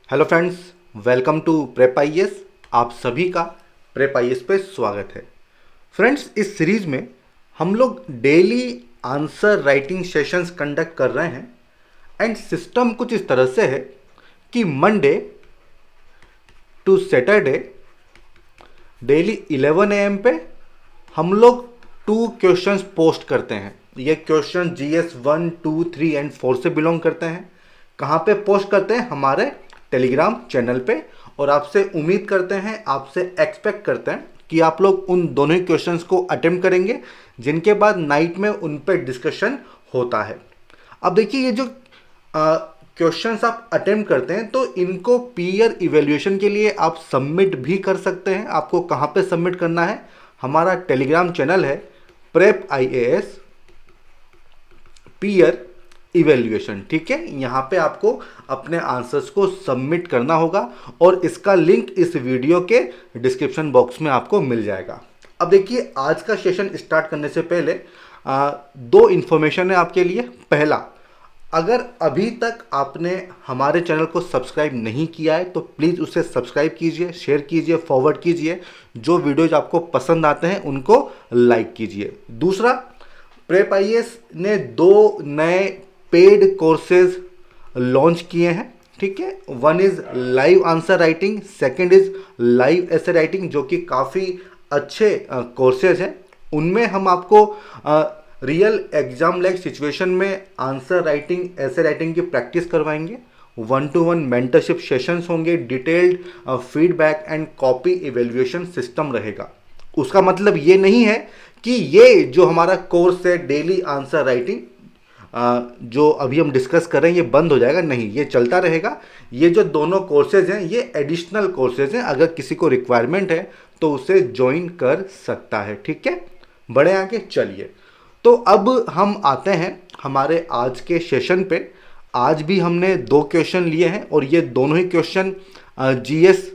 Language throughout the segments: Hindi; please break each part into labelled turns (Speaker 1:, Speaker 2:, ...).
Speaker 1: Hello friends, welcome to prep IAS. आप सभी का प्रेप आईएएस पे स्वागत है। फ्रेंड्स, इस सीरीज में हम लोग daily answer writing sessions conduct कर रहे हैं एंड सिस्टम कुछ इस तरह से है कि Monday to Saturday daily 11 AM पे हम लोग 2 क्वेश्चंस पोस्ट करते हैं। ये क्वेश्चन जीएस 1, 2, 3 एंड 4 से बिलोंग करते हैं। कहाँ पे पोस्ट करते हैं? हमारे टेलीग्राम चैनल पे। और आपसे उम्मीद करते हैं, आपसे एक्सपेक्ट करते हैं कि आप लोग उन दोनों ही क्वेश्चंस को अटेम्प्ट करेंगे, जिनके बाद नाइट में उन पर डिस्कशन होता है। अब देखिए, ये जो क्वेश्चंस आप अटेम्प्ट करते हैं तो इनको पीयर इवेल्युएशन के लिए आप सबमिट भी कर सकते हैं। आपको कहाँ पे सबमिट करना है? हमारा टेलीग्राम चैनल है प्रेप आईएएस पीयर इवेल्युएशन। ठीक है, यहाँ पे आपको अपने आंसर्स को सबमिट करना होगा और इसका लिंक इस वीडियो के डिस्क्रिप्शन बॉक्स में आपको मिल जाएगा। अब देखिए, आज का सेशन स्टार्ट करने से पहले दो इन्फॉर्मेशन है आपके लिए। पहला, अगर अभी तक आपने हमारे चैनल को सब्सक्राइब नहीं किया है तो प्लीज़ उसे सब्सक्राइब कीजिए, शेयर कीजिए, फॉरवर्ड कीजिए। जो वीडियोज आपको पसंद आते हैं उनको लाइक कीजिए। दूसरा, प्रेप आईएएस ने 2 नए पेड कोर्सेज लॉन्च किए हैं। ठीक है, one is live answer writing, second is live ऐसे राइटिंग, जो कि काफ़ी अच्छे कोर्सेज हैं। उनमें हम आपको रियल एग्जाम लाइक सिचुएशन में आंसर राइटिंग, ऐसे राइटिंग की प्रैक्टिस करवाएंगे। 1-to-1 मेंटरशिप सेशंस होंगे, detailed feedback and copy evaluation system रहेगा। उसका मतलब ये नहीं है कि ये जो हमारा कोर्स है डेली आंसर राइटिंग, जो अभी हम डिस्कस कर रहे हैं, ये बंद हो जाएगा। नहीं, ये चलता रहेगा। ये जो दोनों कोर्सेज हैं ये एडिशनल कोर्सेज हैं। अगर किसी को रिक्वायरमेंट है तो उसे ज्वाइन कर सकता है। ठीक है, बढ़े आगे। चलिए, तो अब हम आते हैं हमारे आज के सेशन पे। आज भी हमने 2 क्वेश्चन लिए हैं और ये दोनों ही क्वेश्चन जीएस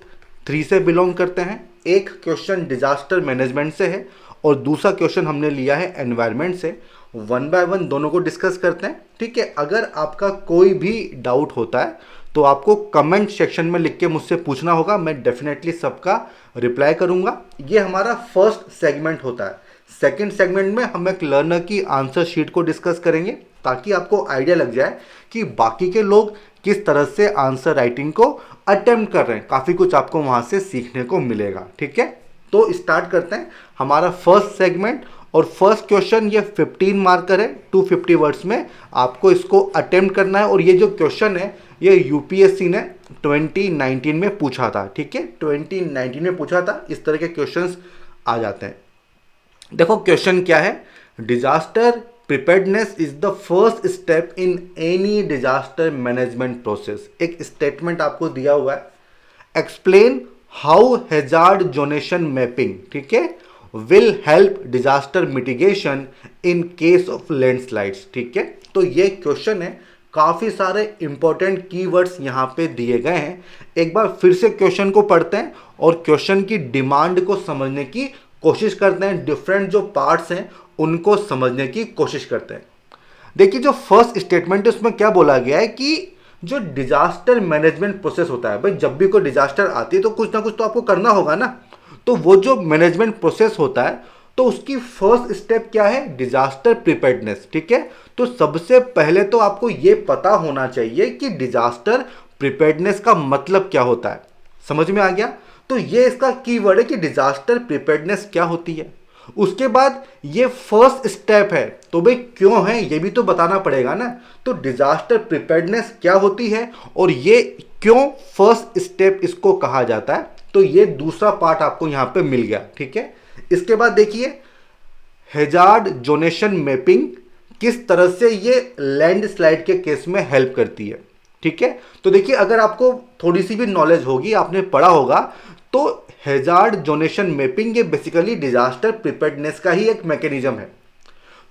Speaker 1: 3 से बिलोंग करते हैं। एक क्वेश्चन डिजास्टर मैनेजमेंट से है और दूसरा क्वेश्चन हमने लिया है एनवायरनमेंट से। 1 बाय 1 दोनों को डिस्कस करते हैं। ठीक है, अगर आपका कोई भी डाउट होता है तो आपको कमेंट सेक्शन में लिख के मुझसे पूछना होगा। मैं डेफिनेटली सबका रिप्लाई करूंगा। ये हमारा फर्स्ट सेगमेंट होता है। सेकंड सेगमेंट में हम एक लर्नर की आंसर शीट को डिस्कस करेंगे, ताकि आपको आइडिया लग जाए कि बाकी के लोग किस तरह से आंसर राइटिंग को अटेम्प्ट कर रहे हैं। काफ़ी कुछ आपको वहाँ से सीखने को मिलेगा। ठीक है, तो स्टार्ट करते हैं हमारा फर्स्ट सेगमेंट। और फर्स्ट क्वेश्चन ये 15 मार्कर है, 250 वर्ड्स में आपको इसको अटेम्प्ट करना है। और ये जो क्वेश्चन है ये यूपीएससी ने 2019 में पूछा था। ठीक है, 2019 में पूछा था। इस तरह के क्वेश्चंस आ जाते हैं। देखो क्वेश्चन क्या है? Disaster preparedness is the first step in any disaster management process. एक स्टेटमेंट आपको दिया हुआ है, explain how hazard zonation mapping, ठीक है, will help disaster mitigation in case of landslides. ठीक है, तो ये क्वेश्चन है। काफ़ी सारे इंपॉर्टेंट कीवर्ड्स यहाँ पे दिए गए हैं। एक बार फिर से क्वेश्चन को पढ़ते हैं और क्वेश्चन की डिमांड को समझने की कोशिश करते हैं। डिफरेंट जो पार्ट्स हैं उनको समझने की कोशिश करते हैं। देखिए, जो फर्स्ट स्टेटमेंट है उसमें क्या बोला गया है कि जो डिजास्टर मैनेजमेंट प्रोसेस होता है, भाई जब भी कोई डिजास्टर आती है तो कुछ ना कुछ तो आपको करना होगा ना। तो वो जो मैनेजमेंट प्रोसेस होता है तो उसकी फर्स्ट स्टेप क्या है? Disaster preparedness. ठीक है, तो सबसे पहले तो आपको ये पता होना चाहिए कि डिजास्टर प्रिपेयर्डनेस का मतलब क्या होता है। समझ में आ गया? तो ये इसका कीवर्ड है कि डिजास्टर प्रिपेयर्डनेस क्या होती है। उसके बाद ये फर्स्ट स्टेप है, तो भाई क्यों है ये भी तो बताना पड़ेगा ना। तो डिजास्टर प्रिपेयर्डनेस क्या होती है और ये क्यों फर्स्ट स्टेप इसको कहा जाता है, तो ये दूसरा पार्ट आपको यहां पे मिल गया। ठीक है, इसके बाद देखिए, हैजार्ड जोनेशन मैपिंग किस तरह से ये लैंडस्लाइड के केस में हेल्प करती है। ठीक है, तो देखिए, अगर आपको थोड़ी सी भी नॉलेज होगी, आपने पढ़ा होगा, तो हैजार्ड जोनेशन मैपिंग ये बेसिकली डिजास्टर प्रिपेयर्डनेस का ही एक मैकेनिज्म है।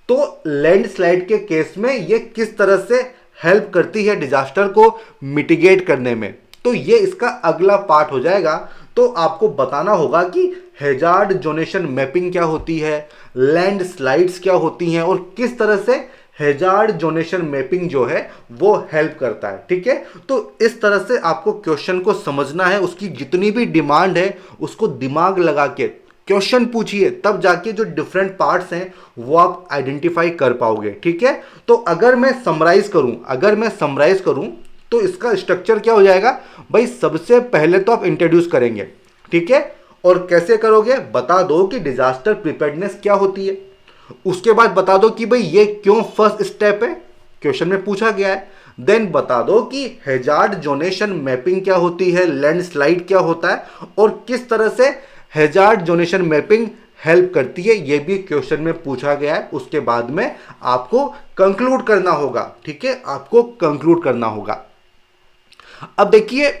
Speaker 1: तो लैंडस्लाइड के केस में ये किस तरह से हेल्प करती है डिजास्टर को मिटिगेट करने में, तो ये इसका अगला पार्ट हो जाएगा। तो आपको बताना होगा कि हैजार्ड जोनेशन मैपिंग क्या होती है, लैंडस्लाइड्स क्या होती हैं और किस तरह से हैजार्ड जोनेशन मैपिंग जो है वो हेल्प करता है। ठीक है, तो इस तरह से आपको क्वेश्चन को समझना है, उसकी जितनी भी डिमांड है उसको दिमाग लगा के क्वेश्चन पूछिए, तब जाके जो डिफरेंट पार्ट्स हैं वो आप आइडेंटिफाई कर पाओगे। ठीक है, तो अगर मैं समराइज करूं तो इसका स्ट्रक्चर क्या हो जाएगा भाई, सबसे पहले तो आप इंट्रोड्यूस करेंगे। ठीक है, और कैसे करोगे, बता दो कि डिजास्टर प्रिपेयर्डनेस क्या होती है, उसके बाद बता दो कि भाई ये क्यों फर्स्ट स्टेप है, क्वेश्चन में पूछा गया है। देन बता दो कि हैजार्ड जोनेशन मैपिंग क्या होती है, लैंडस्लाइड क्या होता है, और किस तरह से हैजार्ड जोनेशन मैपिंग हेल्प करती है, ये भी क्वेश्चन में पूछा गया है। उसके बाद में आपको कंक्लूड करना होगा। ठीक है, आपको कंक्लूड करना होगा। अब देखिए,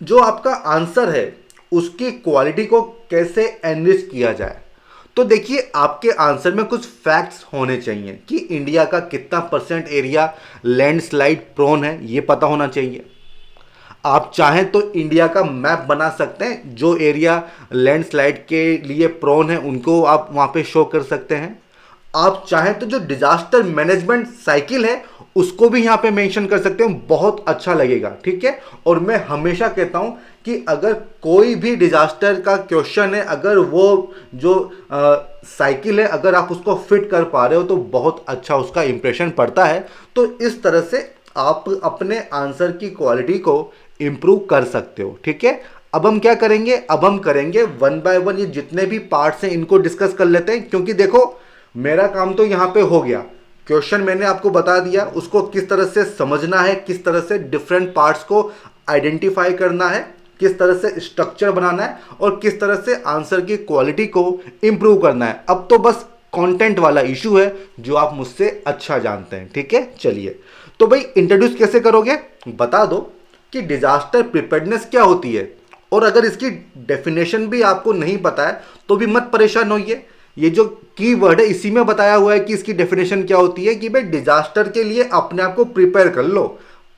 Speaker 1: जो आपका आंसर है उसकी क्वालिटी को कैसे एनरिच किया जाए, तो देखिए आपके आंसर में कुछ फैक्ट्स होने चाहिए कि इंडिया का कितना परसेंट एरिया लैंडस्लाइड प्रोन है, ये पता होना चाहिए। आप चाहें तो इंडिया का मैप बना सकते हैं, जो एरिया लैंडस्लाइड के लिए प्रोन है उनको आप वहां पे शो कर सकते हैं। आप चाहें तो जो डिजास्टर मैनेजमेंट साइकिल है उसको भी यहां पे मेंशन कर सकते हैं, बहुत अच्छा लगेगा। ठीक है, और मैं हमेशा कहता हूं कि अगर कोई भी डिजास्टर का क्वेश्चन है, अगर वो जो साइकिल है अगर आप उसको फिट कर पा रहे हो तो बहुत अच्छा उसका इंप्रेशन पड़ता है। तो इस तरह से आप अपने आंसर की क्वालिटी को इंप्रूव कर सकते हो। ठीक है, अब हम क्या करेंगे, अब हम करेंगे वन बाय वन ये जितने भी पार्ट्स हैं इनको डिस्कस कर लेते हैं, क्योंकि देखो मेरा काम तो यहां पे हो गया, क्वेश्चन मैंने आपको बता दिया, उसको किस तरह से समझना है, किस तरह से डिफरेंट पार्ट्स को आइडेंटिफाई करना है, किस तरह से स्ट्रक्चर बनाना है, और किस तरह से आंसर की क्वालिटी को इंप्रूव करना है। अब तो बस कंटेंट वाला इशू है जो आप मुझसे अच्छा जानते हैं। ठीक है, चलिए तो भाई इंट्रोड्यूस कैसे करोगे, बता दो कि डिजास्टर प्रिपेयर्डनेस क्या होती है, और अगर इसकी डेफिनेशन भी आपको नहीं पता है तो भी मत परेशान होइए। ये जो कीवर्ड है इसी में बताया हुआ है कि इसकी डेफिनेशन क्या होती है, कि भाई डिजास्टर के लिए अपने आप को प्रिपेयर कर लो,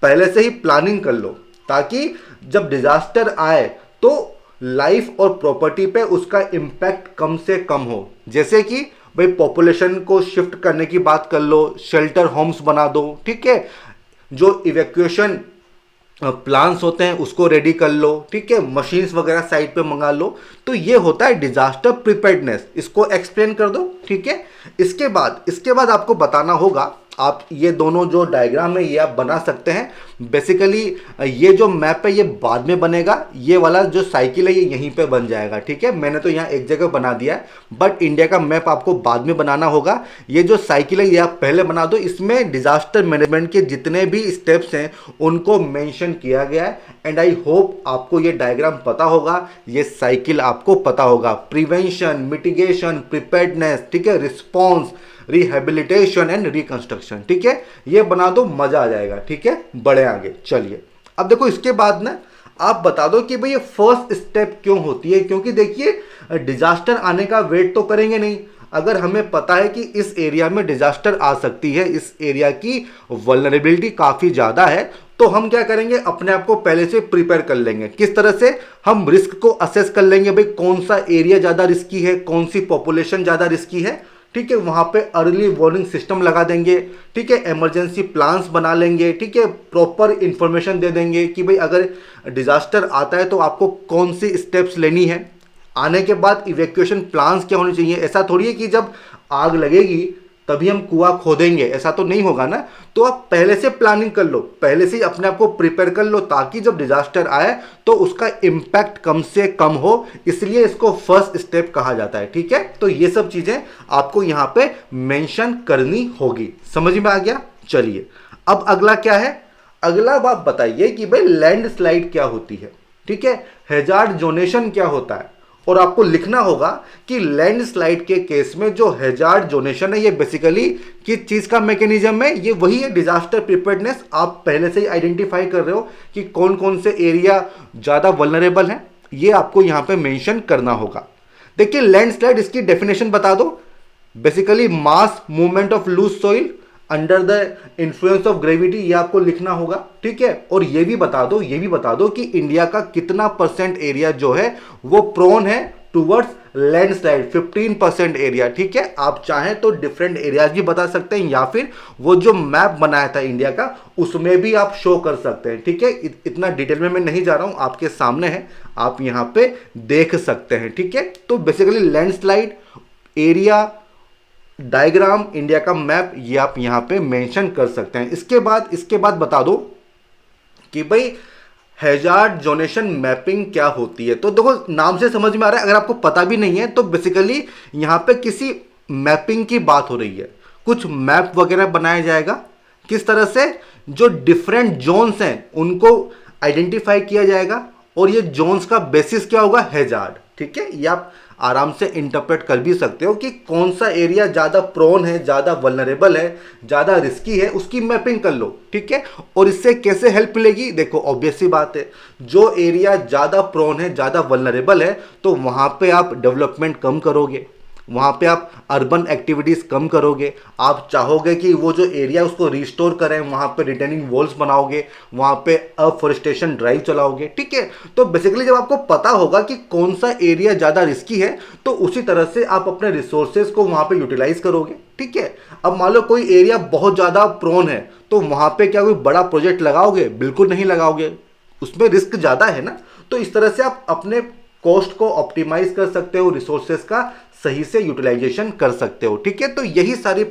Speaker 1: पहले से ही प्लानिंग कर लो, ताकि जब डिजास्टर आए तो लाइफ और प्रॉपर्टी पे उसका इम्पैक्ट कम से कम हो। जैसे कि भाई पॉपुलेशन को शिफ्ट करने की बात कर लो, शेल्टर होम्स बना दो। ठीक है, जो इवैक्यूएशन प्लान्स होते हैं उसको रेडी कर लो। ठीक है, मशीन्स वगैरह साइड पे मंगा लो। तो ये होता है डिजास्टर प्रिपेयर्डनेस, इसको एक्सप्लेन कर दो। ठीक है, इसके बाद आपको बताना होगा, आप ये दोनों जो डायग्राम है ये आप बना सकते हैं। बेसिकली ये जो मैप है ये बाद में बनेगा, ये वाला जो साइकिल है ये यहीं पे बन जाएगा। ठीक है, मैंने तो यहाँ एक जगह बना दिया है, बट इंडिया का मैप आपको बाद में बनाना होगा। ये जो साइकिल है ये आप पहले बना दो, इसमें डिजास्टर मैनेजमेंट के जितने भी स्टेप्स हैं उनको मेंशन किया गया है। एंड आई होप आपको ये डायग्राम पता होगा, ये साइकिल आपको पता होगा। प्रिवेंशन, मिटिगेशन, प्रिपेयर्डनेस, ठीक है, रिस्पॉन्स, रिहेबिलिटेशन एंड रिकंस्ट्रक्शन। ठीक है, ये बना दो, मजा आ जाएगा। ठीक है, बढ़े आगे। चलिए अब देखो इसके बाद ना आप बता दो कि भाई ये फर्स्ट स्टेप क्यों होती है, क्योंकि देखिए डिजास्टर आने का वेट तो करेंगे नहीं। अगर हमें पता है कि इस एरिया में डिजास्टर आ सकती है, इस एरिया की वल्नरेबिलिटी काफी ज्यादा है, तो हम क्या करेंगे, अपने आप को पहले से प्रिपेयर कर लेंगे। किस तरह से, हम रिस्क को असेस कर लेंगे, भाई कौन सा एरिया ज्यादा रिस्की है, कौन सी पॉपुलेशन ज्यादा रिस्की है। ठीक है, वहां पे अर्ली वार्निंग सिस्टम लगा देंगे। ठीक है, इमरजेंसी प्लान्स बना लेंगे। ठीक है, प्रॉपर इंफॉर्मेशन दे देंगे कि भाई अगर डिजास्टर आता है तो आपको कौन सी स्टेप्स लेनी है। आने के बाद इवैक्यूएशन प्लान्स क्या होने चाहिए। ऐसा थोड़ी है कि जब आग लगेगी तभी हम कुआं खोदेंगे, ऐसा तो नहीं होगा ना। तो आप पहले से प्लानिंग कर लो, पहले से ही अपने आप को प्रिपेयर कर लो, ताकि जब डिजास्टर आए तो उसका इम्पैक्ट कम से कम हो। इसलिए इसको फर्स्ट स्टेप कहा जाता है। ठीक है, तो ये सब चीजें आपको यहाँ पे मेंशन करनी होगी। समझ में आ गया। चलिए अब अगला क्या है, अगला बात बताइए कि भाई लैंडस्लाइड क्या होती है। ठीक है, हैजार्ड जोनेशन क्या होता है, और आपको लिखना होगा कि लैंडस्लाइड के केस में जो हैजार्ड जोनेशन है ये बेसिकली किस चीज का मैकेनिज्म है, ये वही है डिजास्टर प्रिपेयर्डनेस। आप पहले से ही आइडेंटिफाई कर रहे हो कि कौन कौन से एरिया ज्यादा वल्नरेबल हैं, ये आपको यहां पे मेंशन करना होगा। देखिए लैंडस्लाइड, इसकी डेफिनेशन बता दो। Basically mass movement of loose soil under the influence of gravity, ये आपको लिखना होगा। ठीक है, और ये भी बता दो कि इंडिया का कितना परसेंट एरिया जो है वो प्रोन है टूवर्ड्स लैंडस्लाइड 15% एरिया। ठीक है, आप चाहें तो डिफरेंट एरियाज भी बता सकते हैं या फिर वो जो मैप बनाया था इंडिया का उसमें भी आप शो कर सकते हैं। ठीक है, इतना डिटेल में मैं नहीं जा रहा हूं, आपके सामने है, आप यहां पे देख सकते हैं। ठीक है, तो basically landslide, area, diagram, India का मैप, ये आप यहां पे मेंशन कर सकते हैं। इसके बाद बता दो कि भाई हैजार्ड जोनेशन मैपिंग क्या होती है। तो देखो नाम से समझ में आ रहा है, अगर आपको पता भी नहीं है तो बेसिकली यहां पे किसी मैपिंग की बात हो रही है। कुछ मैप वगैरह बनाया जाएगा, किस तरह से जो डिफरेंट जोन्स हैं उनको आइडेंटिफाई किया जाएगा, और ये जोन्स का बेसिस क्या होगा, हैजार्ड। ठीक है, ये आप आराम से इंटरप्रेट कर भी सकते हो कि कौन सा एरिया ज़्यादा प्रोन है, ज़्यादा वल्नरेबल है, ज़्यादा रिस्की है, उसकी मैपिंग कर लो। ठीक है, और इससे कैसे हेल्प मिलेगी, देखो ऑब्वियस सी बात है, जो एरिया ज़्यादा प्रोन है, ज़्यादा वल्नरेबल है, तो वहाँ पे आप डेवलपमेंट कम करोगे, वहाँ पे आप अर्बन एक्टिविटीज़ कम करोगे। आप चाहोगे कि वो जो एरिया उसको रिस्टोर करें, वहाँ पे रिटेनिंग वॉल्स बनाओगे, वहाँ पे अफॉरेस्टेशन ड्राइव चलाओगे। ठीक है, तो बेसिकली जब आपको पता होगा कि कौन सा एरिया ज़्यादा रिस्की है तो उसी तरह से आप अपने रिसोर्सेज को वहाँ पे यूटिलाइज करोगे। ठीक है, अब मान लो कोई एरिया बहुत ज़्यादा प्रोन है तो वहाँ पे क्या कोई बड़ा प्रोजेक्ट लगाओगे, बिल्कुल नहीं लगाओगे, उसमें रिस्क ज़्यादा है ना। तो इस तरह से आप अपने कॉस्ट को ऑप्टिमाइज कर सकते हो, रिसोर्सेज का सही से यूटिलाइजेशन कर सकते हो। ठीक है, तो यही सारी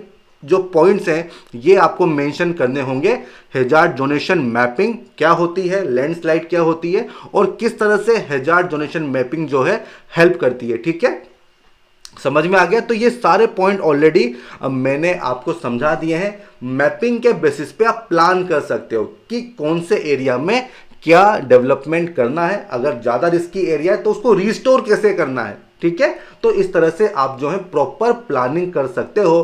Speaker 1: जो पॉइंट्स हैं ये आपको मेंशन करने होंगे। हैजार्ड जोनेशन मैपिंग क्या होती है, लैंडस्लाइड क्या होती है, और किस तरह से हैजार्ड जोनेशन मैपिंग जो है हेल्प करती है। ठीक है, समझ में आ गया। तो ये सारे पॉइंट ऑलरेडी मैंने आपको समझा दिए हैं। मैपिंग के बेसिस पे आप प्लान कर सकते हो कि कौन से एरिया में क्या डेवलपमेंट करना है, अगर ज़्यादा रिस्की एरिया है तो उसको रिस्टोर कैसे करना है। ठीक है, तो इस तरह से आप जो है प्रॉपर प्लानिंग कर सकते हो,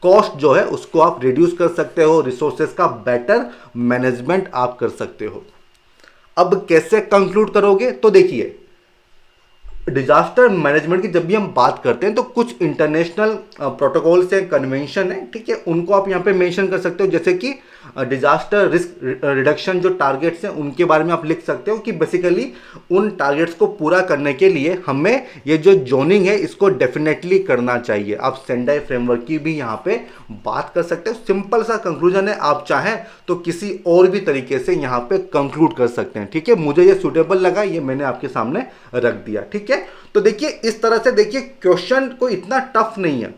Speaker 1: कॉस्ट जो है उसको आप रिड्यूस कर सकते हो, रिसोर्सेज का बेटर मैनेजमेंट आप कर सकते हो। अब कैसे कंक्लूड करोगे, तो देखिए डिजास्टर मैनेजमेंट की जब भी हम बात करते हैं तो कुछ इंटरनेशनल प्रोटोकॉल्स हैं, कन्वेंशन है, ठीक है, उनको आप यहाँ पे मेंशन कर सकते हो। जैसे कि डिजास्टर रिस्क रिडक्शन जो टारगेट्स हैं उनके बारे में आप लिख सकते हो कि बेसिकली उन टारगेट्स को पूरा करने के लिए हमें ये जो जोनिंग है इसको डेफिनेटली करना चाहिए। आप सेंडाई फ्रेमवर्क की भी यहाँ पे बात कर सकते हो। सिंपल सा कंक्लूजन है, आप चाहें तो किसी और भी तरीके से यहाँ पे कंक्लूड कर सकते हैं। ठीक है, मुझे ये सुटेबल लगा, ये मैंने आपके सामने रख दिया। ठीक है, तो देखिए इस तरह से, देखिए क्वेश्चन कोई इतना टफ नहीं है,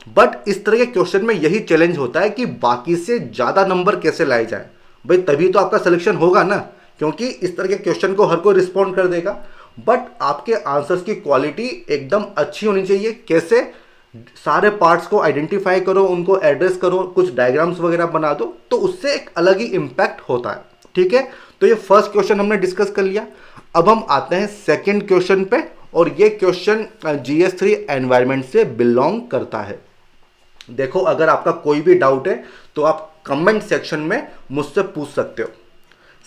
Speaker 1: बट इस तरह के क्वेश्चन में यही चैलेंज होता है कि बाकी से ज्यादा नंबर कैसे लाए जाए। भाई तभी तो आपका सिलेक्शन होगा ना, क्योंकि इस तरह के क्वेश्चन को हर कोई रिस्पॉन्ड कर देगा, बट आपके आंसर्स की क्वालिटी एकदम अच्छी होनी चाहिए। कैसे, सारे पार्ट्स को आइडेंटिफाई करो, उनको एड्रेस करो, कुछ डायग्राम्स वगैरह बना दो, तो उससे एक अलग ही इंपैक्ट होता है। ठीक है, तो ये फर्स्ट क्वेश्चन हमने डिस्कस कर लिया। अब हम आते हैं सेकंड क्वेश्चन पे, और ये क्वेश्चन GS3 एनवायरनमेंट से बिलोंग करता है। देखो अगर आपका कोई भी डाउट है तो आप कमेंट सेक्शन में मुझसे पूछ सकते हो।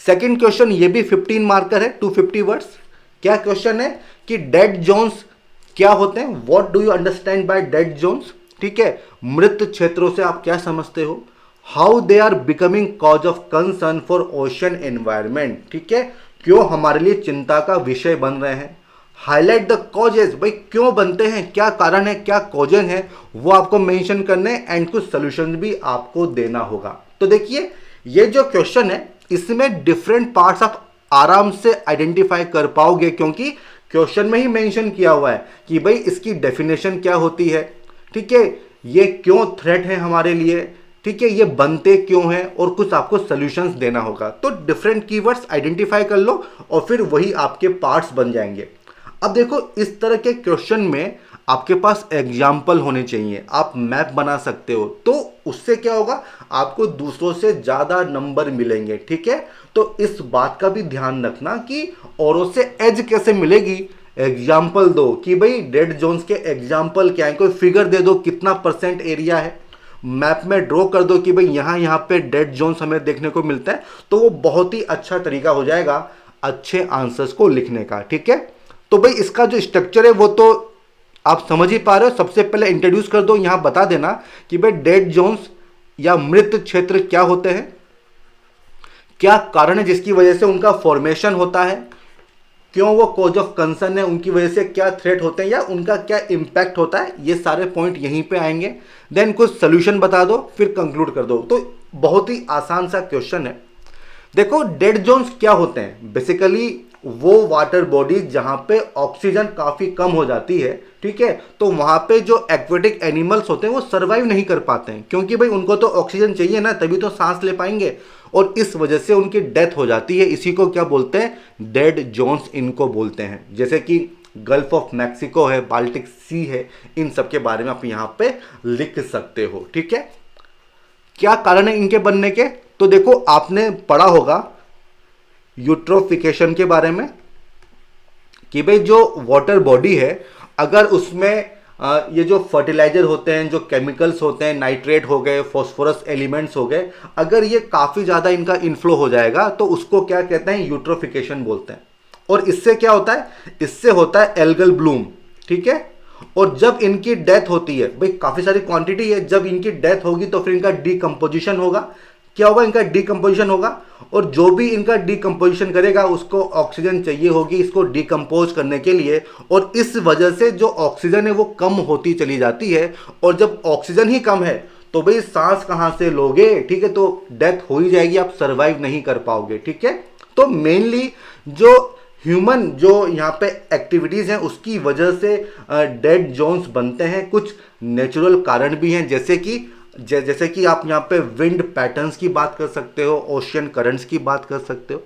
Speaker 1: सेकंड क्वेश्चन ये भी 15 मार्कर है, 250 वर्ड्स। क्या क्वेश्चन है कि डेड जोन्स क्या होते हैं, what do you understand by dead zones. ठीक है, मृत क्षेत्रों से आप क्या समझते हो, how they are becoming cause of concern for ocean environment. ठीक है, क्यों हमारे लिए चिंता का विषय बन रहे हैं। हाईलाइट द कॉजेज, भाई क्यों बनते हैं, क्या कारण है, क्या कॉजेज है, वो आपको मेंशन करने, एंड कुछ सोल्यूशन भी आपको देना होगा। तो देखिए ये जो क्वेश्चन है इसमें डिफरेंट पार्ट्स आप आराम से आइडेंटिफाई कर पाओगे, क्योंकि क्वेश्चन में ही मेंशन किया हुआ है कि भाई इसकी डेफिनेशन क्या होती है। ठीक है, ये क्यों थ्रेट है हमारे लिए, ठीक है, ये बनते क्यों हैं, और कुछ आपको सॉल्यूशंस देना होगा। तो डिफरेंट कीवर्ड्स आइडेंटिफाई कर लो और फिर वही आपके पार्ट्स बन जाएंगे। अब देखो इस तरह के क्वेश्चन में आपके पास एग्जाम्पल होने चाहिए, आप मैप बना सकते हो, तो उससे क्या होगा, आपको दूसरों से ज्यादा नंबर मिलेंगे। ठीक है, तो इस बात का भी ध्यान रखना कि औरों से एज कैसे मिलेगी, एग्जाम्पल दो कि भाई डेड जोन्स के एग्जाम्पल क्या है, कोई फिगर दे दो कितना % एरिया है, मैप में ड्रॉ कर दो कि भाई यहाँ पे डेड जोन्स हमें देखने को मिलता है, तो वो बहुत ही अच्छा तरीका हो जाएगा अच्छे आंसर्स को लिखने का। ठीक है, तो भाई इसका जो स्ट्रक्चर है वो तो आप समझ ही पा रहे हो। सबसे पहले इंट्रोड्यूस कर दो, यहां बता देना कि भाई डेड जोन्स या मृत क्षेत्र क्या होते हैं, क्या कारण है जिसकी वजह से उनका फॉर्मेशन होता है, क्यों वो कॉज ऑफ कंसर्न है, उनकी वजह से क्या थ्रेट होते हैं या उनका क्या इम्पैक्ट होता है, ये सारे पॉइंट यहीं पे आएंगे। देन कुछ सोल्यूशन बता दो, फिर कंक्लूड कर दो। तो बहुत ही आसान सा क्वेश्चन है। देखो डेड जोन्स क्या होते हैं, बेसिकली वो वाटर बॉडीज जहां पे ऑक्सीजन काफी कम हो जाती है, ठीक है, तो वहां पे जो एक्वेटिक एनिमल्स होते हैं वो सरवाइव नहीं कर पाते हैं, क्योंकि भाई उनको तो ऑक्सीजन चाहिए ना, तभी तो सांस ले पाएंगे, और इस वजह से उनकी डेथ हो जाती है। इसी को क्या बोलते हैं, डेड जोन्स इनको बोलते हैं। जैसे कि गल्फ ऑफ मैक्सिको है, बाल्टिक सी है, इन सब के बारे में आप यहां पे लिख सकते हो, ठीक है। क्या कारण है इनके बनने के, तो देखो आपने पढ़ा होगा यूट्रोफिकेशन के बारे में कि भाई जो वाटर बॉडी है, अगर उसमें ये जो फर्टिलाइजर होते हैं, जो केमिकल्स होते हैं, नाइट्रेट हो गए, फॉस्फोरस एलिमेंट्स हो गए, अगर ये काफ़ी ज़्यादा इनका इनफ्लो हो जाएगा तो उसको क्या कहते हैं, यूट्रोफिकेशन बोलते हैं। और इससे क्या होता है, इससे होता है एल्गल ब्लूम, ठीक है। और जब इनकी डेथ होती है, भाई काफ़ी सारी क्वांटिटी है, जब इनकी डेथ होगी तो फिर इनका डीकम्पोजिशन होगा। क्या होगा, इनका डीकम्पोजिशन होगा, और जो भी इनका डीकम्पोजिशन करेगा उसको ऑक्सीजन चाहिए होगी इसको डीकम्पोज करने के लिए, और इस वजह से जो ऑक्सीजन है वो कम होती चली जाती है। और जब ऑक्सीजन ही कम है तो भाई सांस कहाँ से लोगे, ठीक है, तो डेथ हो ही जाएगी, आप सर्वाइव नहीं कर पाओगे, ठीक है। तो मेनली जो ह्यूमन जो यहाँ पे एक्टिविटीज़ हैं उसकी वजह से डेड जोन्स बनते हैं। कुछ नेचुरल कारण भी हैं, जैसे कि आप यहाँ पे विंड पैटर्न्स की बात कर सकते हो, ओशियन करंट्स की बात कर सकते हो,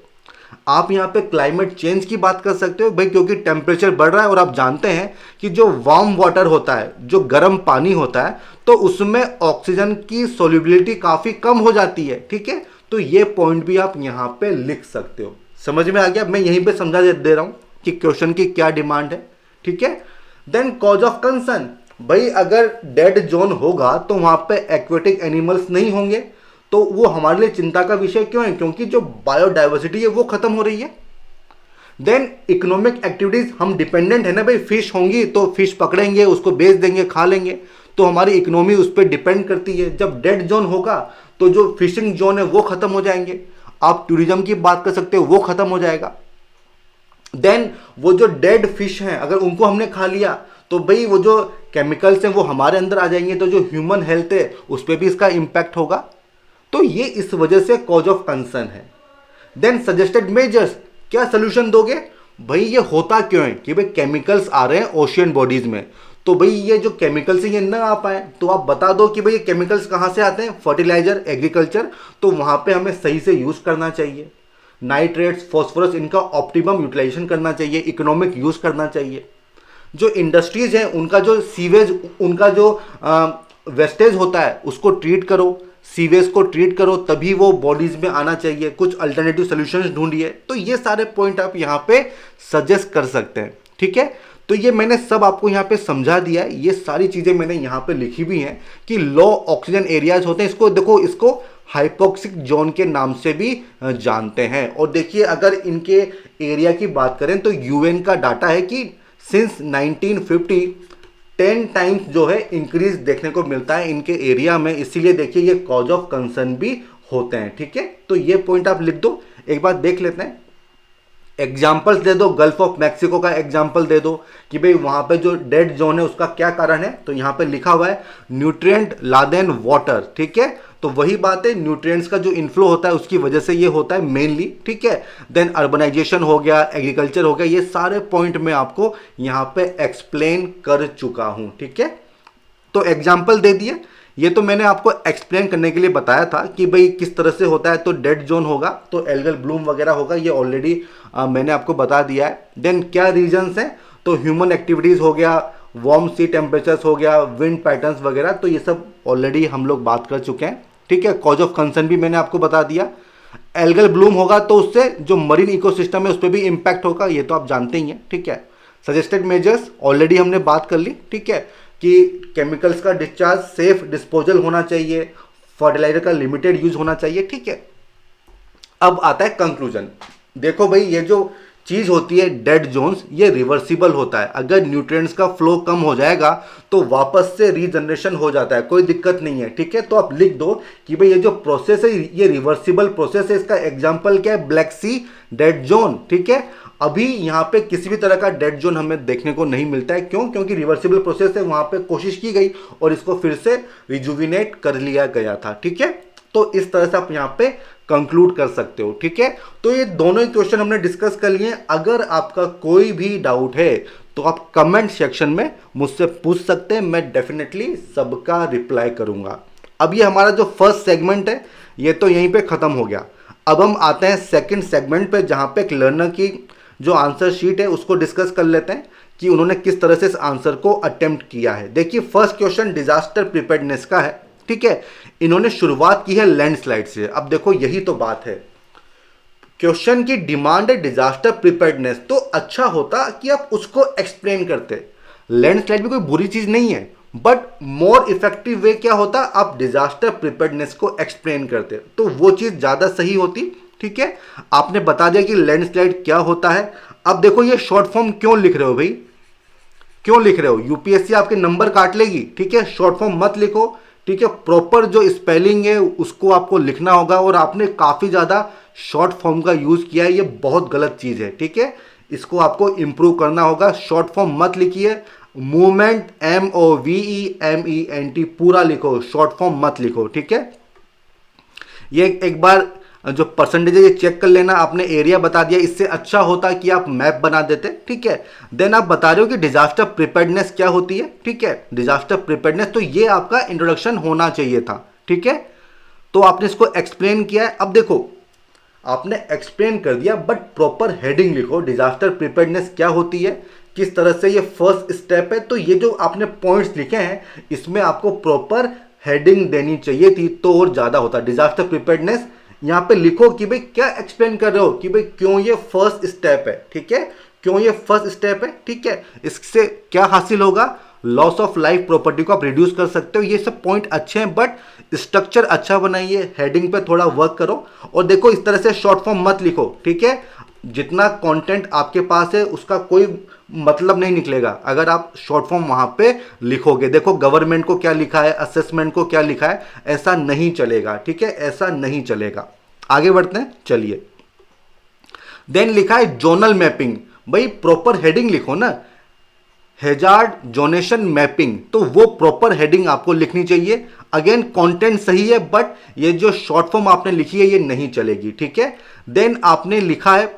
Speaker 1: आप यहाँ पे क्लाइमेट चेंज की बात कर सकते हो भाई, क्योंकि टेम्परेचर बढ़ रहा है और आप जानते हैं कि जो वार्म वाटर होता है, जो गर्म पानी होता है, तो उसमें ऑक्सीजन की सोल्यूबिलिटी काफ़ी कम हो जाती है, ठीक है। तो ये पॉइंट भी आप यहाँ पे लिख सकते हो। समझ में आ गया, मैं यहीं पे समझा दे रहा हूँ कि क्वेश्चन की क्या डिमांड है, ठीक है। देन कॉज ऑफ कंसर्न, भाई अगर डेड जोन होगा तो वहां पे एक्वेटिक एनिमल्स नहीं होंगे, तो वो हमारे लिए चिंता का विषय क्यों है, क्योंकि जो बायोडाइवर्सिटी है वो खत्म हो रही है। देन इकोनॉमिक एक्टिविटीज, हम डिपेंडेंट है ना भाई, फिश होंगी तो फिश पकड़ेंगे, उसको बेच देंगे, खा लेंगे, तो हमारी इकोनॉमी उस पर डिपेंड करती है। जब डेड जोन होगा तो जो फिशिंग जोन है वो खत्म हो जाएंगे, आप टूरिज्म की बात कर सकते हो, वो खत्म हो जाएगा। देन वो जो डेड फिश हैं अगर उनको हमने खा लिया तो भाई वो जो केमिकल्स हैं वो हमारे अंदर आ जाएंगे, तो जो ह्यूमन हेल्थ है उस पर भी इसका इम्पैक्ट होगा। तो ये इस वजह से कॉज ऑफ कंसर्न है। देन सजेस्टेड मेजर्स, क्या सोल्यूशन दोगे, भाई ये होता क्यों है कि भाई केमिकल्स आ रहे हैं ओशियन बॉडीज में, तो भाई ये जो केमिकल्स हैं ये ना आ पाए, तो आप बता दो कि भाई ये केमिकल्स कहाँ से आते हैं, फर्टिलाइजर, एग्रीकल्चर, तो वहाँ पे हमें सही से यूज़ करना चाहिए। नाइट्रेट्स, फॉस्फोरस, इनका ऑप्टिमम यूटिलाइजेशन करना चाहिए, इकोनॉमिक यूज़ करना चाहिए। जो इंडस्ट्रीज हैं उनका जो सीवेज, उनका जो वेस्टेज होता है उसको ट्रीट करो, सीवेज को ट्रीट करो, तभी वो बॉडीज में आना चाहिए। कुछ अल्टरनेटिव सॉल्यूशंस ढूंढिए। तो ये सारे पॉइंट आप यहाँ पे सजेस्ट कर सकते हैं, ठीक है। तो ये मैंने सब आपको यहाँ पे समझा दिया है, ये सारी चीज़ें मैंने यहाँ पे लिखी भी हैं कि लो ऑक्सीजन एरियाज होते हैं, इसको देखो, इसको हाइपोक्सिक जोन के नाम से भी जानते हैं। और देखिए अगर इनके एरिया की बात करें तो यूएन का डाटा है कि सिंस 1950 10 टाइम्स जो है इंक्रीज देखने को मिलता है इनके एरिया में, इसीलिए देखिए ये कॉज ऑफ कंसर्न भी होते हैं, ठीक है। तो ये पॉइंट आप लिख दो। एक बात देख लेते हैं, एग्जाम्पल्स दे दो, गल्फ ऑफ मैक्सिको का एग्जाम्पल दे दो कि भाई वहां पे जो डेड जोन है उसका क्या कारण है। तो यहाँ पे लिखा हुआ है न्यूट्रिएंट लादेन वाटर, ठीक है। तो वही बात है, न्यूट्रिएंट्स का जो इन्फ्लो होता है उसकी वजह से ये होता है मेनली, ठीक है। देन अर्बनाइजेशन हो गया, एग्रीकल्चर हो गया, ये सारे पॉइंट मैं आपको यहाँ पे एक्सप्लेन कर चुका हूँ, ठीक है। तो एग्जाम्पल दे दिए, ये तो मैंने आपको एक्सप्लेन करने के लिए बताया था कि भाई किस तरह से होता है। तो डेड जोन होगा तो एल्गल ब्लूम वगैरह होगा, ये ऑलरेडी मैंने आपको बता दिया है। देन क्या रीजंस हैं, तो ह्यूमन एक्टिविटीज़ हो गया, वार्म सी टेम्परेचर्स हो गया, विंड पैटर्न्स वगैरह, तो ये सब ऑलरेडी हम लोग बात कर चुके हैं, ठीक है। कॉज ऑफ कंसर्न भी मैंने आपको बता दिया। एल्गल ब्लूम होगा तो उससे जो मरीन इकोसिस्टम है उस पर भी इम्पैक्ट होगा, ये तो आप जानते ही हैं, ठीक है। सजेस्टेड मेजर्स ऑलरेडी हमने बात कर ली, ठीक है, कि केमिकल्स का डिस्चार्ज सेफ डिस्पोजल होना चाहिए, फर्टिलाइजर का लिमिटेड यूज होना चाहिए, ठीक है। अब आता है कंक्लूजन। देखो भाई ये जो चीज होती है डेड जोन्स, ये रिवर्सिबल होता है। अगर न्यूट्रिएंट्स का फ्लो कम हो जाएगा तो वापस से रीजनरेशन हो जाता है, कोई दिक्कत नहीं है। ठीक है, तो आप लिख दो कि भाई ये जो प्रोसेस है ये रिवर्सिबल प्रोसेस है। इसका एग्जांपल क्या है? ब्लैक सी डेड जोन। ठीक है, अभी यहाँ पे किसी भी तरह का डेड जोन हमें देखने को नहीं मिलता है। क्यों? क्योंकि रिवर्सिबल प्रोसेस है, वहां पे कोशिश की गई और इसको फिर से रिजुविनेट कर लिया गया था। ठीक है, तो इस तरह से आप यहाँ पे कंक्लूड कर सकते हो। ठीक है, तो ये दोनों ही क्वेश्चन हमने डिस्कस कर लिए। अगर आपका कोई भी डाउट है तो आप कमेंट सेक्शन में मुझसे पूछ सकते हैं, मैं डेफिनेटली सबका रिप्लाई करूंगा। अब ये हमारा जो फर्स्ट सेगमेंट है ये तो यहीं पे खत्म हो गया। अब हम आते हैं सेकंड सेगमेंट पे, जहां पे एक लर्नर की जो आंसर शीट है उसको डिस्कस कर लेते हैं कि उन्होंने किस तरह से इस आंसर को अटेम्प्ट किया है। देखिए, फर्स्ट क्वेश्चन डिजास्टर प्रिपेयर्डनेस का है। ठीक है, इन्होंने शुरुआत की है लैंडस्लाइड से। अब देखो, यही तो बात है, क्वेश्चन की डिमांड है डिजास्टर प्रिपेयर्डनेस, तो अच्छा होता कि आप उसको एक्सप्लेन करते। लैंडस्लाइड भी कोई बुरी चीज नहीं है, बट मोर इफेक्टिव वे क्या होता, आप डिजास्टर प्रिपेयर्डनेस को एक्सप्लेन करते, तो वो चीज ज्यादा सही होती। ठीक है, आपने बता दिया कि लैंडस्लाइड क्या होता है। अब देखो, ये शॉर्ट फॉर्म क्यों लिख रहे हो भाई? क्यों लिख रहे हो? यूपीएससी आपके नंबर काट लेगी। ठीक है, शॉर्ट फॉर्म मत लिखो। ठीक है, प्रॉपर जो स्पेलिंग है उसको आपको लिखना होगा, और आपने काफी ज्यादा शॉर्ट फॉर्म का यूज किया है, ये बहुत गलत चीज है। ठीक है, इसको आपको इंप्रूव करना होगा। शॉर्ट फॉर्म मत लिखिए, मूवमेंट MOVEMENT पूरा लिखो, शॉर्ट फॉर्म मत लिखो। ठीक है, ये एक बार जो परसेंटेज है ये चेक कर लेना। आपने एरिया बता दिया, इससे अच्छा होता कि आप मैप बना देते। ठीक है, देन आप बता रहे हो कि डिजास्टर प्रिपेयर्डनेस क्या होती है। ठीक है, डिजास्टर प्रिपेयर्डनेस, तो ये आपका इंट्रोडक्शन होना चाहिए था। ठीक है, तो आपने इसको एक्सप्लेन किया है। अब देखो, आपने एक्सप्लेन कर दिया, बट प्रॉपर हेडिंग लिखो, डिजास्टर प्रिपेयर्डनेस क्या होती है, किस तरह से ये फर्स्ट स्टेप है। तो ये जो आपने पॉइंट्स लिखे हैं इसमें आपको प्रॉपर हेडिंग देनी चाहिए थी, तो और ज्यादा होता। डिजास्टर प्रिपेयर्डनेस यहां पे लिखो कि भाई क्या एक्सप्लेन कर रहे हो, कि भाई क्यों ये फर्स्ट स्टेप है। ठीक है, क्यों ये फर्स्ट स्टेप है। ठीक है, इससे क्या हासिल होगा, लॉस ऑफ लाइफ प्रॉपर्टी को आप रिड्यूस कर सकते हो। ये सब पॉइंट अच्छे हैं, बट स्ट्रक्चर अच्छा बनाइए, हेडिंग पे थोड़ा वर्क करो। और देखो, इस तरह से शॉर्ट फॉर्म मत लिखो। ठीक है, जितना कंटेंट आपके पास है उसका कोई मतलब नहीं निकलेगा अगर आप शॉर्ट फॉर्म वहां पे लिखोगे। देखो, गवर्नमेंट को क्या लिखा है, असेसमेंट को क्या लिखा है, ऐसा नहीं चलेगा। ठीक है, ऐसा नहीं चलेगा। आगे बढ़ते हैं, चलिए। देन लिखा है जोनल मैपिंग। भाई प्रॉपर हेडिंग लिखो ना, हैजार्ड जोनेशन मैपिंग, तो वो प्रॉपर हेडिंग आपको लिखनी चाहिए। अगेन कंटेंट सही है, बट ये जो शॉर्ट फॉर्म आपने लिखी है ये नहीं चलेगी। ठीक है, देन आपने लिखा है,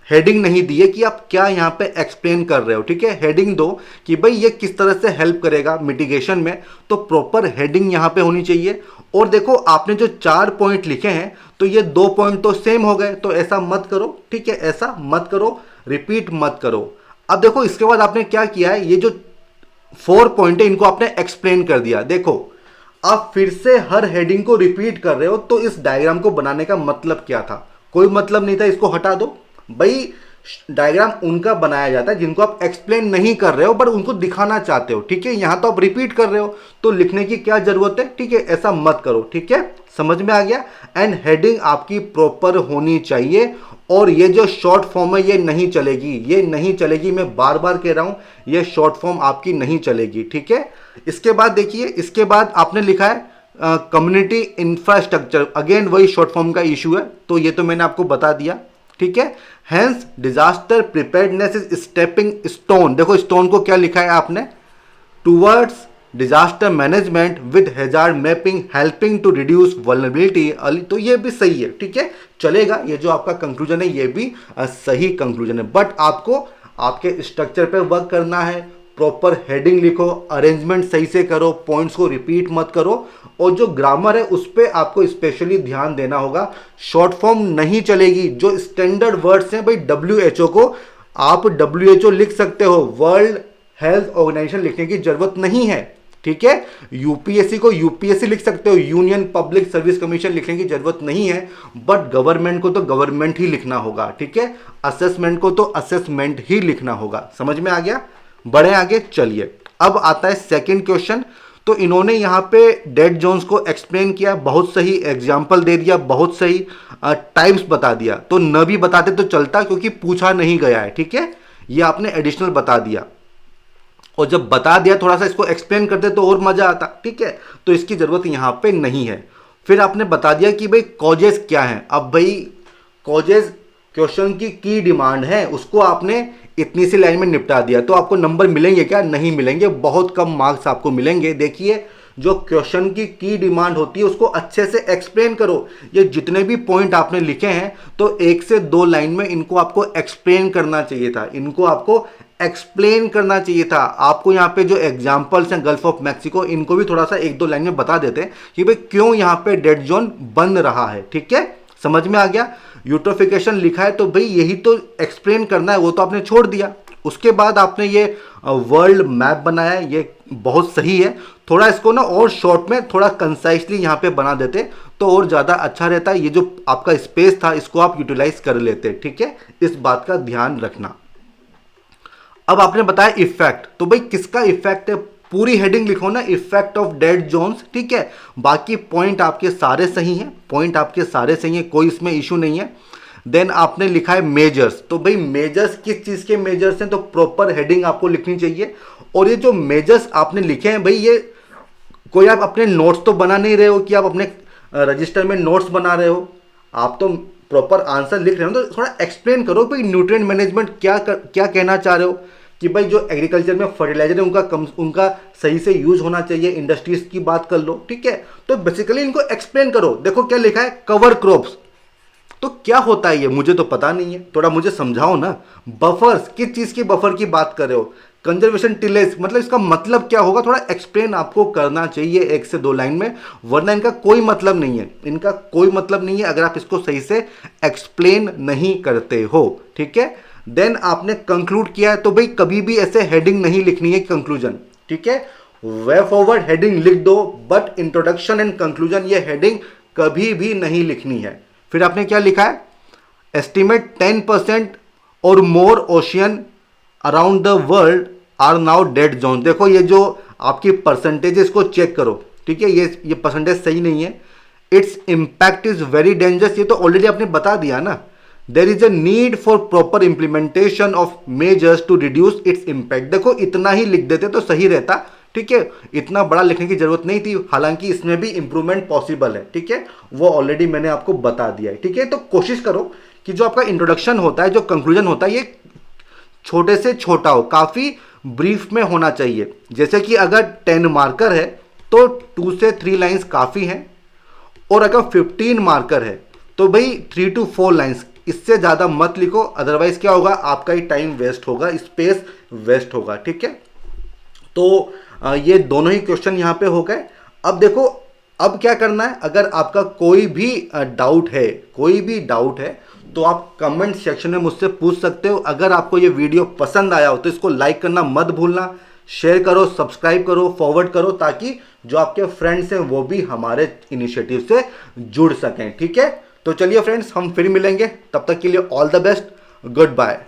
Speaker 1: हेडिंग नहीं दी है कि आप क्या यहां पे एक्सप्लेन कर रहे हो। ठीक है, हेडिंग दो कि भाई ये किस तरह से हेल्प करेगा मिटिगेशन में, तो प्रॉपर हेडिंग यहां पे होनी चाहिए। और देखो, आपने जो 4 पॉइंट लिखे हैं तो ये 2 पॉइंट तो सेम हो गए, तो ऐसा मत करो। ठीक है, ऐसा मत करो, रिपीट मत करो। अब देखो, इसके बाद आपने क्या किया है, ये जो 4 पॉइंट है इनको आपने एक्सप्लेन कर दिया। देखो, आप फिर से हर हेडिंग को रिपीट कर रहे हो, तो इस डायग्राम को बनाने का मतलब क्या था? कोई मतलब नहीं था, इसको हटा दो। भाई डायग्राम उनका बनाया जाता है जिनको आप एक्सप्लेन नहीं कर रहे हो बट उनको दिखाना चाहते हो। ठीक है, यहां तो आप रिपीट कर रहे हो, तो लिखने की क्या जरूरत है? ठीक है, ऐसा मत करो। ठीक है, समझ में आ गया। एंड हेडिंग आपकी प्रॉपर होनी चाहिए, और ये जो शॉर्ट फॉर्म है ये नहीं चलेगी, ये नहीं चलेगी। मैं बार बार कह रहा हूं, ये शॉर्ट फॉर्म आपकी नहीं चलेगी। ठीक है, इसके बाद देखिए, इसके बाद आपने लिखा है कम्युनिटी इंफ्रास्ट्रक्चर। अगेन वही शॉर्ट फॉर्म का इशू है, तो ये तो मैंने आपको बता दिया। ठीक है, hence disaster preparedness is stepping stone. देखो, स्टोन को क्या लिखा है आपने, towards disaster management with hazard mapping helping to reduce vulnerability. तो ये भी सही है। ठीक है, चलेगा। ये जो आपका कंक्लूजन है ये भी सही कंक्लूजन है, बट आपको आपके स्ट्रक्चर पे वर्क करना है। प्रॉपर हेडिंग लिखो, अरेंजमेंट सही से करो, पॉइंट्स को रिपीट मत करो, और जो ग्रामर है उस पर आपको स्पेशली ध्यान देना होगा। शॉर्ट फॉर्म नहीं चलेगी। जो स्टैंडर्ड वर्ड्स हैं भाई, WHO को आप WHO लिख सकते हो, वर्ल्ड हेल्थ ऑर्गेनाइजेशन लिखने की जरूरत नहीं है। ठीक है, यूपीएससी को यूपीएससी लिख सकते हो, यूनियन पब्लिक सर्विस कमीशन लिखने की जरूरत नहीं है, बट गवर्नमेंट को तो गवर्नमेंट ही लिखना होगा। ठीक है, असेसमेंट को तो असेसमेंट ही लिखना होगा। समझ में आ गया? बढ़े आगे, चलिए। अब आता है सेकंड क्वेश्चन। तो तो इन्होंने यहाँ पे डेड जोन्स को एक्सप्लेन किया, बहुत सही एग्जाम्पल दे दिया, बहुत सही टाइम्स बता दिया। तो न भी बताते तो चलता क्योंकि पूछा नहीं गया है, ठीक है, ये आपने एडिशनल बता दिया। और जब बता दिया थोड़ा सा इसको एक्सप्लेन करते तो और मजा आता, ठीक है, तो इसकी जरूरत यहाँ पे नहीं है। फिर आपने बता दिया कि भाई कॉजेज क्या है। अब भाई कॉजेज क्वेश्चन की डिमांड है, उसको आपने इतनी सी लाइन में निपटा दिया, तो आपको नंबर मिलेंगे क्या? नहीं मिलेंगे, बहुत कम मार्क्स आपको मिलेंगे। देखिए जो क्वेश्चन की डिमांड होती है उसको अच्छे से एक्सप्लेन करो। ये जितने भी पॉइंट आपने लिखे हैं तो 1 से 2 लाइन में इनको आपको एक्सप्लेन करना चाहिए था, इनको आपको एक्सप्लेन करना चाहिए था। आपको यहाँ पे जो एग्जांपल्स हैं गल्फ ऑफ मैक्सिको, इनको भी थोड़ा सा 1-2 लाइन में बता देते हैं कि भाई क्यों यहाँ पे डेड जोन बन रहा है, ठीक है, समझ में आ गया। यूट्रोफिकेशन लिखा है तो भाई यही तो एक्सप्लेन करना है, वो तो आपने छोड़ दिया। उसके बाद आपने ये वर्ल्ड मैप बनाया है, ये बहुत सही है। थोड़ा इसको ना और शॉर्ट में थोड़ा कंसाइसली यहाँ पे बना देते तो और ज़्यादा अच्छा रहता है। ये जो आपका स्पेस था इसको आप यूटिलाइज कर लेते, ठीक है, इस बात का ध्यान रखना। अब आपने बताया इफेक्ट, तो भाई किसका इफेक्ट है? पूरी हेडिंग लिखो ना, इफेक्ट ऑफ डेड जोन्स, ठीक है। बाकी पॉइंट आपके सारे सही हैं, पॉइंट आपके सारे सही हैं, कोई इसमें इशू नहीं है। देन आपने लिखा है मेजर्स, तो भाई मेजर्स किस चीज़ के मेजर्स हैं? तो प्रॉपर हेडिंग आपको लिखनी चाहिए। और ये जो मेजर्स आपने लिखे हैं भाई, ये कोई आप अपने नोट्स तो बना नहीं रहे हो कि आप अपने रजिस्टर में नोट्स बना रहे हो, आप तो प्रॉपर आंसर लिख रहे हो। तो थोड़ा एक्सप्लेन करो भाई न्यूट्रिएंट मैनेजमेंट क्या कहना चाह रहे हो, कि भाई जो एग्रीकल्चर में फर्टिलाइजर है उनका सही से यूज होना चाहिए, इंडस्ट्रीज की बात कर लो, ठीक है। तो बेसिकली इनको एक्सप्लेन करो। देखो क्या लिखा है, कवर क्रॉप्स, तो क्या होता है ये? मुझे तो पता नहीं है, थोड़ा मुझे समझाओ ना। बफर्स, किस चीज की बफर की बात कर रहे हो? कंजर्वेशन टिलेज, मतलब इसका मतलब क्या होगा? थोड़ा एक्सप्लेन आपको करना चाहिए 1 से 2 लाइन में, वरना इनका कोई मतलब नहीं है, इनका कोई मतलब नहीं है अगर आप इसको सही से एक्सप्लेन नहीं करते हो, ठीक है। देन आपने कंक्लूड किया है, तो भाई कभी भी ऐसे हेडिंग नहीं लिखनी है कंक्लूजन, ठीक है। वे फॉरवर्ड हेडिंग लिख दो, बट इंट्रोडक्शन एंड कंक्लूजन ये हेडिंग कभी भी नहीं लिखनी है। फिर आपने क्या लिखा है? एस्टिमेट 10% और more ocean around the world are now dead zone. देखो ये जो आपकी परसेंटेज है इसको चेक करो, ठीक है, ये परसेंटेज सही नहीं है। Its impact is very dangerous, ये तो ऑलरेडी आपने बता दिया ना। There is a need for proper implementation of measures to reduce its impact. देखो इतना ही लिख देते तो सही रहता, ठीक है, इतना बड़ा लिखने की जरूरत नहीं थी। हालांकि इसमें भी इंप्रूवमेंट पॉसिबल है, ठीक है, वो ऑलरेडी मैंने आपको बता दिया है, ठीक है। तो कोशिश करो कि जो आपका इंट्रोडक्शन होता है, जो कंक्लूजन होता है, ये छोटे से छोटा हो, काफी ब्रीफ में होना चाहिए। जैसे कि अगर 10 मार्कर है तो 2 से 3 लाइंस काफी हैं, और अगर 15 मार्कर है तो भाई 3 to 4 लाइंस, इससे ज्यादा मत लिखो, अदरवाइज क्या होगा, आपका ही टाइम वेस्ट होगा, स्पेस वेस्ट होगा, ठीक है। तो ये दोनों ही क्वेश्चन यहाँ पे हो गए। अब देखो अब क्या करना है, अगर आपका कोई भी डाउट है तो आप कमेंट सेक्शन में मुझसे पूछ सकते हो। अगर आपको ये वीडियो पसंद आया हो तो इसको लाइक करना मत भूलना, शेयर करो, सब्सक्राइब करो, फॉरवर्ड करो, ताकि जो आपके फ्रेंड्स हैं वो भी हमारे इनिशिएटिव से जुड़ सकें, ठीक है। तो चलिए फ्रेंड्स, हम फिर मिलेंगे, तब तक के लिए all the best, good bye.